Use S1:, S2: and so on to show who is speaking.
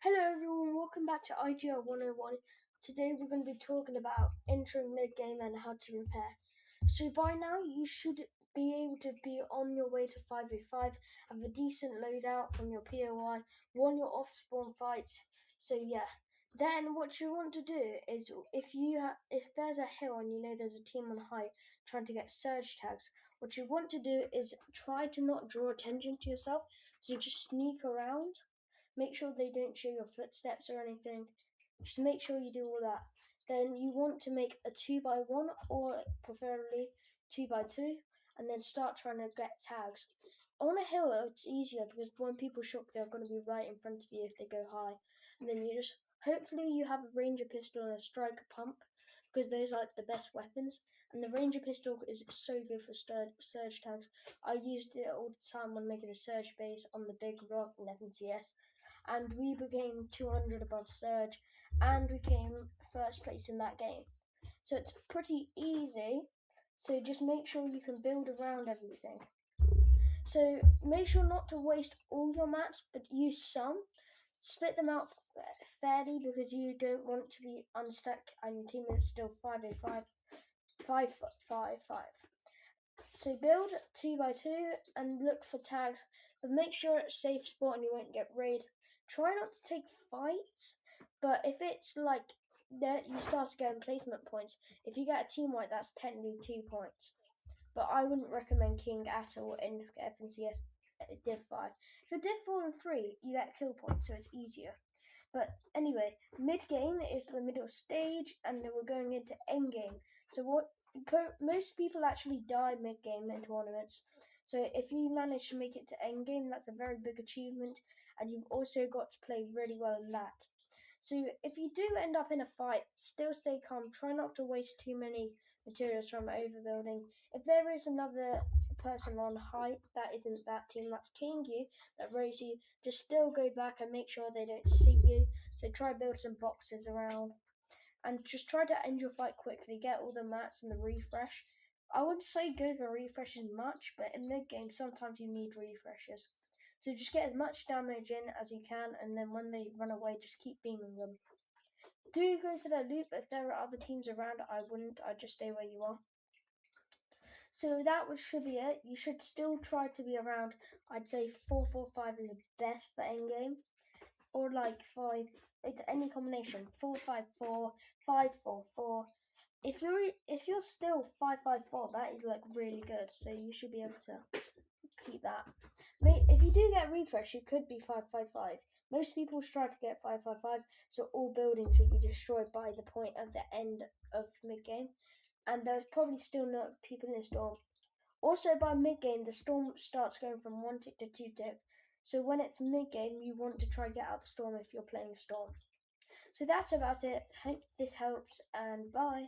S1: Hello everyone, welcome back to IGL 101. Today we're going to be talking about entering mid-game and how to repair. So by now you should be able to be on your way to 5v5, have a decent loadout from your POI, won your off-spawn fights. So yeah, then what you want to do is if there's a hill and you know there's a team on high trying to get surge tags, what you want to do is try to not draw attention to yourself, so you just sneak around. Make sure they don't show your footsteps or anything. Just make sure you do all that. Then you want to make a 2x1 or preferably 2x2 and then start trying to get tags. On a hill it's easier because when people shock they're going to be right in front of you if they go high. And then you just, hopefully you have a ranger pistol and a striker pump because those are like the best weapons. And the ranger pistol is so good for surge tags. I used it all the time when making a surge base on the big rock in FNCS, and we became 200 above surge and we came first place in that game. So it's pretty easy, so just make sure you can build around everything. So make sure not to waste all your mats, but use some. Split them out fairly because you don't want to be unstuck and your team is still 5v5, 5-5-5. So build 2x2 and look for tags, but make sure it's a safe spot and you won't get raided. Try not to take fights, but if it's like that you start to get placement points, if you get a team wipe, that's technically 2 points. But I wouldn't recommend King at all in FNCS Div 5. If you're Div 4 and 3, you get kill points, so it's easier. But anyway, mid game is the middle stage, and then we're going into end game. So most people actually die mid game in tournaments. So if you manage to make it to end game, that's a very big achievement, and you've also got to play really well in that. So if you do end up in a fight, still stay calm. Try not to waste too many materials from overbuilding. If there is another person on height that isn't that team that's killing you, that raise you, just still go back and make sure they don't see you. So try build some boxes around and just try to end your fight quickly. Get all the mats and the refresh. I wouldn't say go for refreshes much, but in mid game sometimes you need refreshes. So just get as much damage in as you can, and then when they run away, just keep beaming them. Do go for their loot, but if there are other teams around, I wouldn't. I'd just stay where you are. So that should be it. You should still try to be around, I'd say 4-4-5 is the best for endgame. Or like 5, it's any combination. 4-5-4, 5-4-4. If you're still 5-5-4, that is like really good. So you should be able to keep that. If you do get a refresh, you could be 5-5-5. Most people try to get 5-5-5, so all buildings will be destroyed by the point of the end of mid game, and there's probably still no people in the storm. Also, by mid game, the storm starts going from 1 tick to 2 tick. So when it's mid game, you want to try and get out the storm if you're playing storm. So that's about it. Hope this helps, and bye.